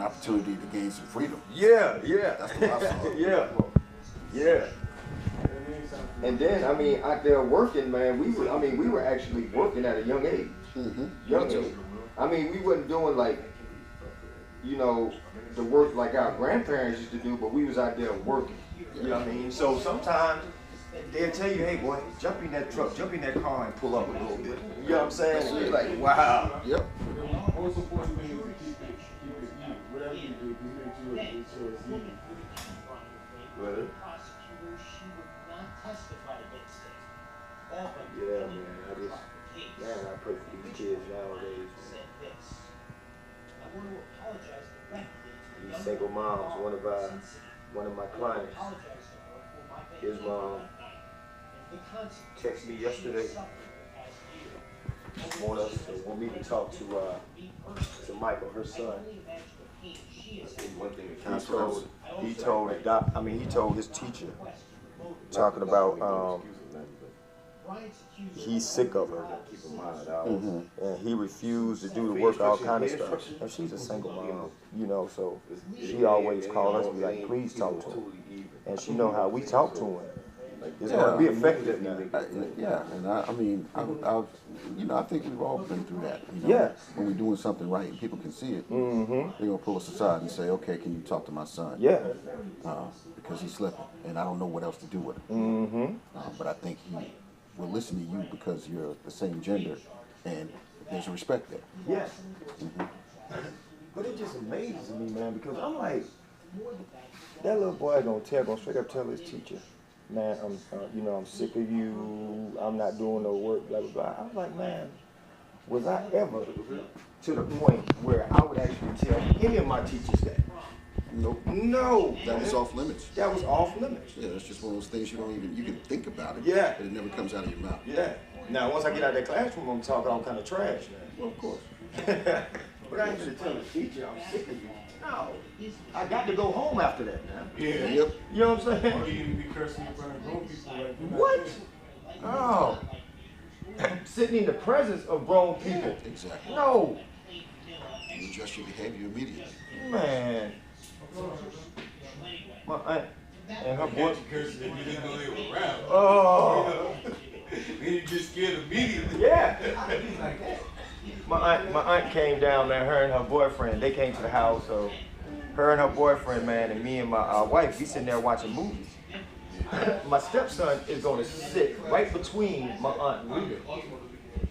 an opportunity to gain some freedom. Yeah. That's what I saw. Yeah. And then, I mean, out there working, man, we were actually working at a young age. Young age. I mean, we wasn't doing like, you know, the work like our grandparents used to do, but we was out there working. You know what I mean? So sometimes they'll tell you, hey boy, jump in that truck, jump in that car and pull up a little bit. You know what I'm saying? And you're like, wow. Yep. Most important thing is to keep it you. Whatever you do, just make sure it's you. Really? Yeah, man, I pray for these kids nowadays. These single moms, one of my clients, his mom texted me yesterday. Want me to talk to Michael, her son. He told his teacher, talking about he's sick of her, and he refused to do the work, all kind of stuff. And she's a single mom, you know, so she always calls us, be like, please talk to him. And she know how we talk to him. It's going to be effective now. And I mean, I think we've all been through that. You know? Yeah. When we're doing something right and people can see it, they're going to pull us aside and say, okay, can you talk to my son? Yeah. Because he's slipping, and I don't know what else to do with him. But I think he will listen to you because you're the same gender, and there's a respect there. Yeah. But it just amazes me, man, because I'm like, that little boy gonna straight up tell his teacher, man, I'm sick of you, I'm not doing no work, blah, blah, blah. I was like, man, was I ever to the point where I would actually tell any of my teachers that? Nope. No. That was off limits. That was off limits. Yeah, that's just one of those things you can think about it. Yeah. But it never comes out of your mouth. Yeah. Now, once I get out of that classroom, I'm talking all kind of trash, man. Well, of course. But I ain't gonna tell the teacher I'm sick of you. No. I got to go home after that, man. Yeah. Yep. You know what I'm saying? Or you be cursing in front of grown people like What? Oh. Sitting in the presence of grown people. Exactly. No. You adjust your behavior immediately. Man. My aunt and her boy. Cursing if you didn't know they were around. Oh. Then you get scared immediately. Yeah. My aunt came down there, her and her boyfriend, they came to the house, so her and her boyfriend, man, and me and my wife, we sitting there watching movies. My stepson is gonna sit right between my aunt Rita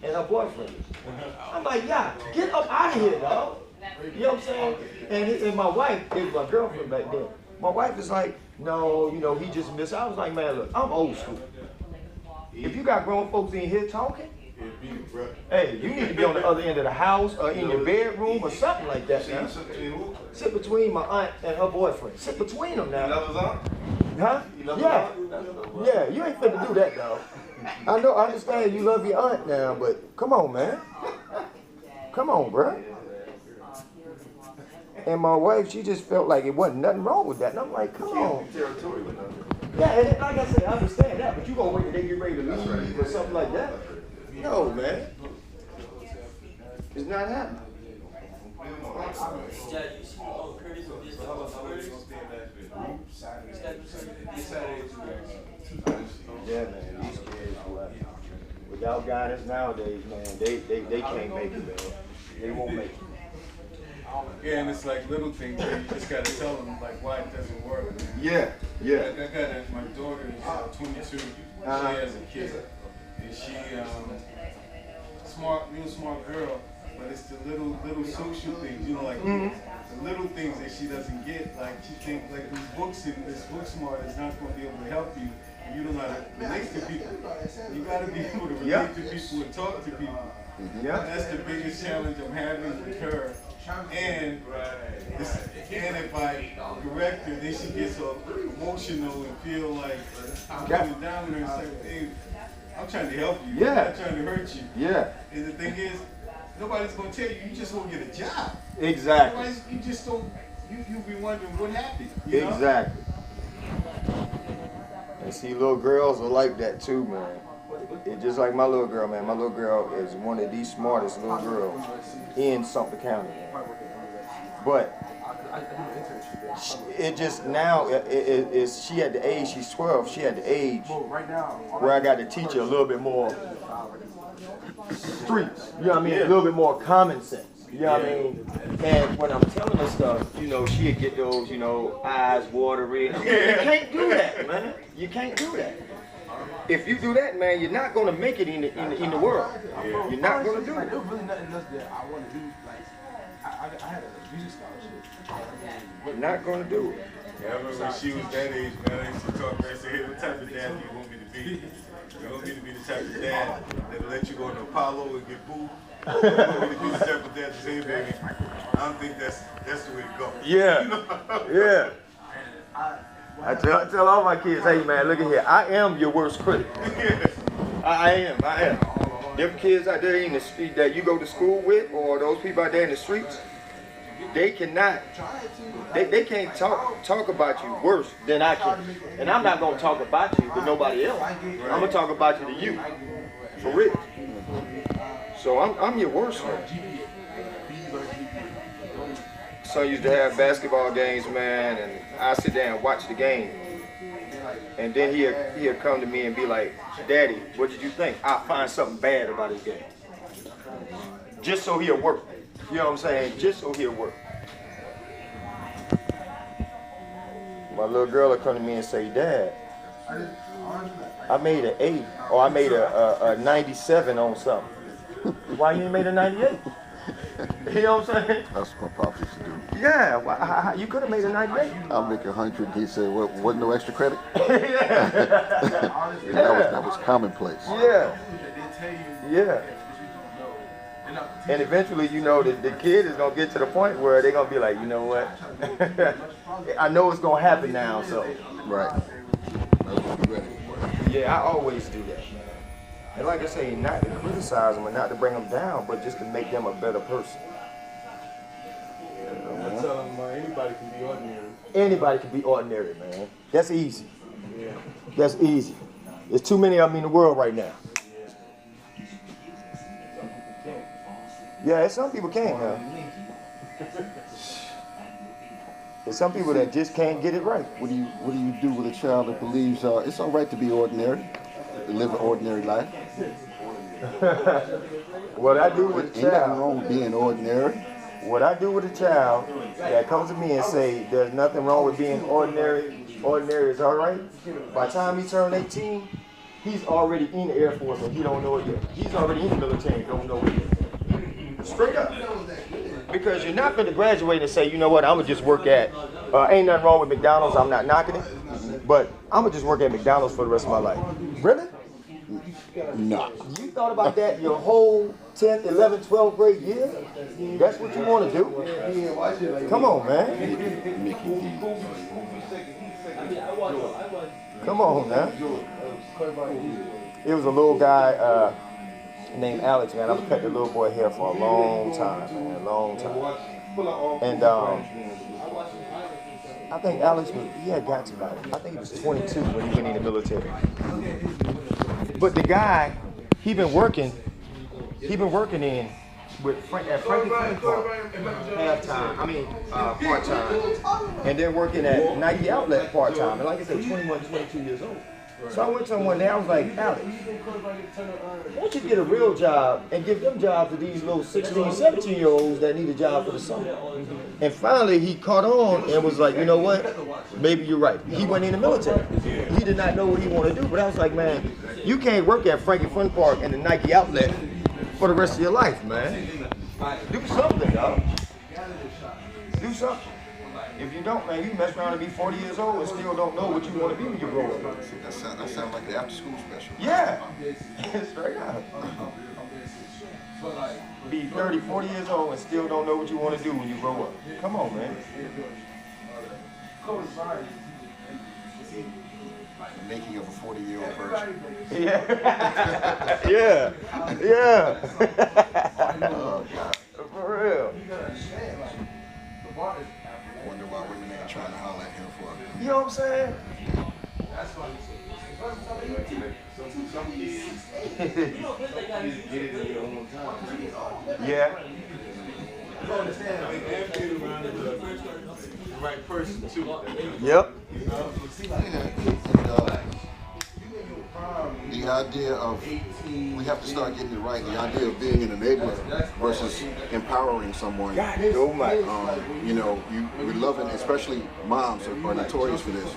and her boyfriend. I'm like, yeah, get up out of here, dog. You know what I'm saying? And my wife, it was my girlfriend back then. My wife is like, no, he just missed. I was like, man, look, I'm old school. If you got grown folks in here talking, hey, you need to be on the other end of the house or in your bedroom or something like that, man. Sit between my aunt and her boyfriend. Sit between them now. Huh? Yeah, you ain't finna do that, dog. I understand you love your aunt now, but come on, man. Come on, bro. And my wife, she just felt like it wasn't nothing wrong with that. And I'm like, come on. Yeah, and like I said, I understand that, but you gonna wait till they get ready to leave or something like that? No, man. It's not happening. Yeah, man, these kids, without guidance nowadays, man, they can't make it, man. They won't make it. Yeah, and it's like little things where you just gotta tell them like why it doesn't work. Yeah. My daughter is 22. She has a kid, and she real smart girl. But it's the little social things, like the little things that she doesn't get. Like she thinks like these books and this book smart is not going to be able to help you. You don't know how to relate to people. You got to be able to relate to people and talk to people. Yeah, that's the biggest challenge I'm having with her. And if I correct her, then she gets so emotional and feel like I'm coming down with her and say, hey, I'm trying to help you. Yeah. I'm not trying to hurt you. Yeah. And the thing is, nobody's going to tell you. You just won't get a job. Exactly. Otherwise, you just don't. You'll be wondering what happened. Exactly. And see, little girls are like that too, man. It's just like my little girl, man. My little girl is one of the smartest little girls in Sumter County. But It just now, it's she at the age, she's 12, she at the age where I got to teach her a little bit more streets, you know what I mean? A little bit more common sense, you know what I mean? And when I'm telling her stuff, you know, she'd get those, you know, eyes watery. You can't do that, man. You can't do that. If you do that, man, you're not gonna make it in the world. You're not gonna do it. There was really nothing else that I want to do. Like, I had a music scholarship. You're not gonna do it. Yeah, I remember when she was that age, man, I used to talk, man, say, hey, what type of dad do you want me to be? You want me to be the type of dad that'll let you go to Apollo and get booed? You want me to be the type of dad to say, hey, baby, I don't think that's the way to go. Yeah, You know? yeah. I tell all my kids, hey man, look at here. I am your worst critic. I am. Them kids out there in the street that you go to school with, or those people out there in the streets, they cannot, they can't talk about you worse than I can. And I'm not gonna talk about you to nobody else. I'm gonna talk about you to you, for real. So I'm your worst one. Son used to have basketball games, man, and I sit there and watch the game. And then he'll come to me and be like, Daddy, what did you think? I'll find something bad about his game. Just so he'll work. You know what I'm saying? Just so he'll work. My little girl will come to me and say, Dad, I made an 8, or I made a 97 on something. Why you ain't made a 98? You know what I'm saying? That's what my pops used to do. Yeah, well, you could have made a 98. I'll make 100. He said, "What? Wasn't no extra credit?" Yeah. that was commonplace. Yeah. Yeah. And eventually, you know, the kid is gonna get to the point where they're gonna be like, you know what? I know it's gonna happen now, so. Right. That's what we're ready for. Yeah, I always do that, man. And like I say, not to criticize them and not to bring them down, but just to make them a better person. I tell them, anybody can be ordinary. Anybody can be ordinary, man. That's easy. Yeah. That's easy. There's too many of them in the world right now. Yeah, some people can't, huh? There's some people that just can't get it right. What do you do with a child that believes it's all right to be ordinary, to live an ordinary life? What I do with a Ain't nothing child, wrong with being ordinary. what I do with a child that comes to me and say there's nothing wrong with being ordinary, ordinary is all right. By the time he turned 18, he's already in the Air Force and he don't know it yet. He's already in the military and don't know it yet. Straight up. Because you're not going to graduate and say, you know what, I'm going to just work at, ain't nothing wrong with McDonald's, I'm not knocking it, but I'm going to just work at McDonald's for the rest of my life. Really? No. You thought about that your whole 10th, 11th, 12th grade year? That's what you want to do? Come on, man. Come on, man. It was a little guy named Alex, man. I've cut the little boy hair for a long time, man, a long time. And I think Alex he had got to about, I think he was 22 when he went in the military. But the guy, he been working in with at Frankie Park part-time, and then working at Nike Outlet part-time, and like I said, 21, 22 years old. So I went to him one day, I was like, Alex, why don't you get a real job and give them jobs to these little 16, 17-year-olds that need a job for the summer? And finally he caught on and was like, you know what, maybe you're right. He went in the military. He did not know what he wanted to do, but I was like, man, you can't work at Frankie Fun Park and the Nike Outlet for the rest of your life, man. Do something, dog. Do something. If you don't, man, you mess around and be 40 years old and still don't know what you want to be when you grow up. That sounds like the after school special. Yeah. Straight up. Be 30, 40 years old and still don't know what you want to do when you grow up. Come on, man. The making of a 40-year-old version. Yeah. Yeah. Yeah. Oh, God. For real. I wonder why women ain't trying to holler at him for it. You know what I'm saying? Yeah. right person too. Yep. The idea of, we have to start getting it right, the idea of being an enabler versus empowering someone. Oh my. You know, we're loving, especially moms are notorious for this.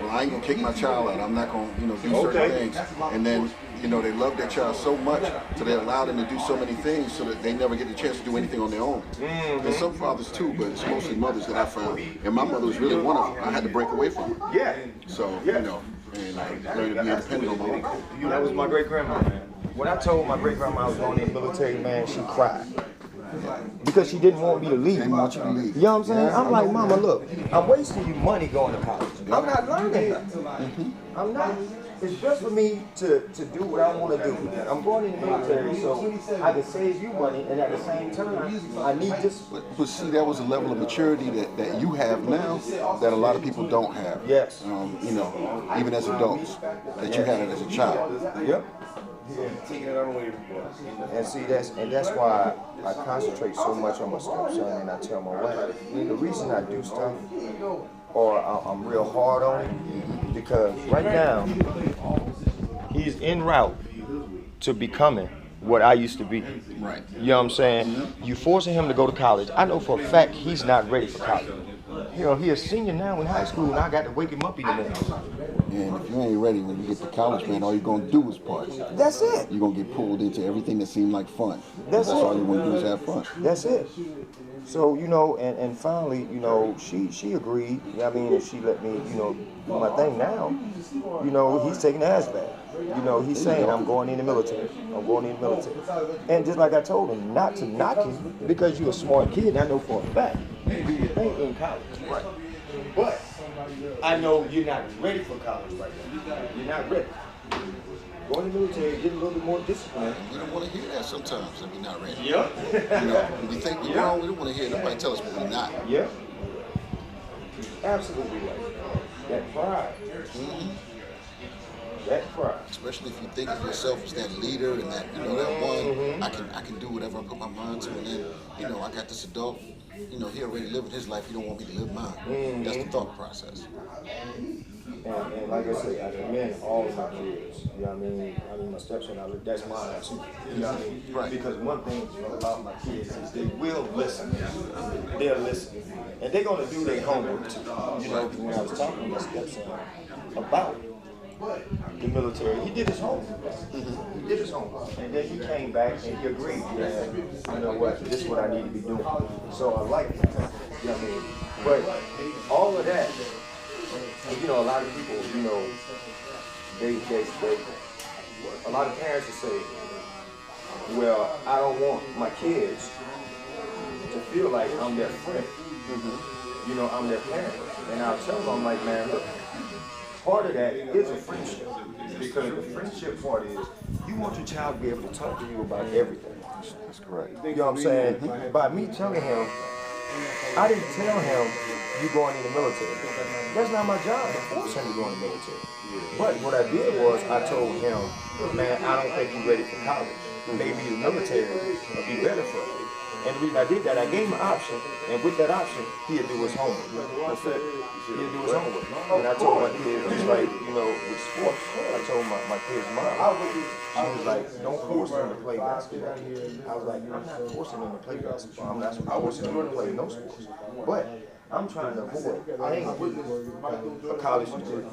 Well, I ain't gonna kick my child out. I'm not gonna, you know, do certain things. And then, you know, they love their child so much, so they allow them to do so many things so that they never get the chance to do anything on their own. And some fathers too, but it's mostly mothers that I found. And my mother was really one of them. I had to break away from her. Yeah. So, you know, and I learned to be independent on my own. That was my great grandma, man. When I told my great grandma I was going in the military, man, she cried. Because she didn't want me to leave. Didn't want you to leave. You know what I'm saying? I'm like, Mama, look, I'm wasting you money going to college. I'm not learning nothing. I'm not. It's just for me to do what I want to do. I'm going in the military so I can save you money, and at the same time, I need this. But see, that was a level of maturity that you have now that a lot of people don't have. Yes. You know, even as adults, that you had it as a child. Yep. And see, that's why I concentrate so much on my stepson, and I tell my wife, the reason I do stuff, or I'm real hard on it, because right now, he's en route to becoming what I used to be. Right. You know what I'm saying? You forcing him to go to college. I know for a fact he's not ready for college. You know, he's a senior now in high school, and I got to wake him up in the morning. And if you ain't ready when you get to college, man, all you're going to do is party. That's it. You're going to get pulled into everything that seemed like fun. That's it. All you want to do is have fun. That's it. So, you know, and finally, you know, she agreed. I mean, and she let me, you know, do my thing now. You know, he's taking the ass back. You know, he's saying, I'm going in the military. I'm going in the military. And just like I told him, not to knock him, because you're a smart kid, I know for a fact, you do your thing in college. Right. But I know you're not ready for college right now. You're not ready. Going in the military, get a little bit more discipline. We don't want to hear that sometimes, that we're not ready. Yep. You know, when we think we're wrong, we don't want to hear nobody tell us what we're not. Yep. Absolutely right. That pride. That pride. Especially if you think of yourself as that leader and that, you know, that one, I can do whatever I put my mind to, and then, you know, I got this adult, you know, he already living his life, he don't want me to live mine. That's the thought process. And like I say, I commend all of my kids. You know what I mean? I mean, my stepson, that's mine too. You know what I mean? Right. Because one thing about my kids is they will listen. They'll listen. And they're going to do their homework too. You know, when I was talking to my stepson about the military, he did his homework. He did his homework. And then he came back and he agreed, yeah, you know what, this is what I need to be doing. So I like it. You know what I mean? But all of that, you know, a lot of people, you know, they a lot of parents will say, well, I don't want my kids to feel like I'm their friend. You know, I'm their parent. And I'll tell them, I'm like, man, look, part of that is a friendship. Because the friendship part is, you want your child to be able to talk to you about everything. That's correct. You know what I'm saying? By me telling him, I didn't tell him you going in the military. That's not my job to force him to go in the military. But what I did was I told him, man, I don't think you're ready for college. Maybe the military will be better for you. And the reason I did that, I gave him an option, and with that option, he'd do his homework. That's it. He'd do his homework. And I told my kids, just like, you know, with sports, I told my kids' mom, she was like, don't force them to play basketball. I was like, I'm not forcing them to play basketball. I'm not forcing them to play no sports. But I'm trying to avoid paying a college degree.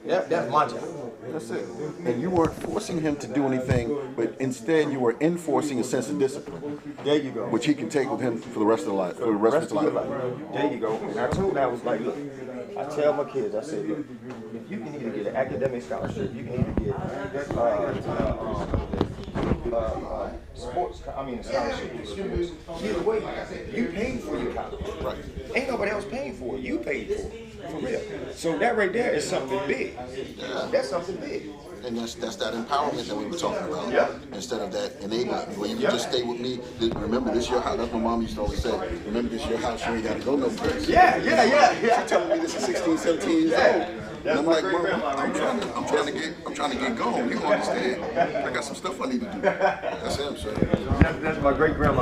That's my job. That's it. And you weren't forcing him to do anything, but instead you were enforcing a sense of discipline. There you go. Which he can take with him for the rest of the life, for the rest of his life. There you go. And I told him, I was like, look, I tell my kids, I said, look, if you can either get an academic scholarship, you can either get sports, a scholarship in sports. Either way, you paid for your college. Right. Ain't nobody else paying for it. You paid for it. For real. So that right there is something big. Yeah. That's something big. And that's that empowerment that we were talking about. Yeah. Instead of that enabling, where you can just stay with me. Remember, this your house. That's what Mom used to always say. Remember, this your house. You ain't got to go no place. Yeah. She's telling me this at 16, 17 years old. And I'm like, Mom, I'm trying to get going. You don't understand. I got some stuff I need to do. That's him, sir. That's my great grandma.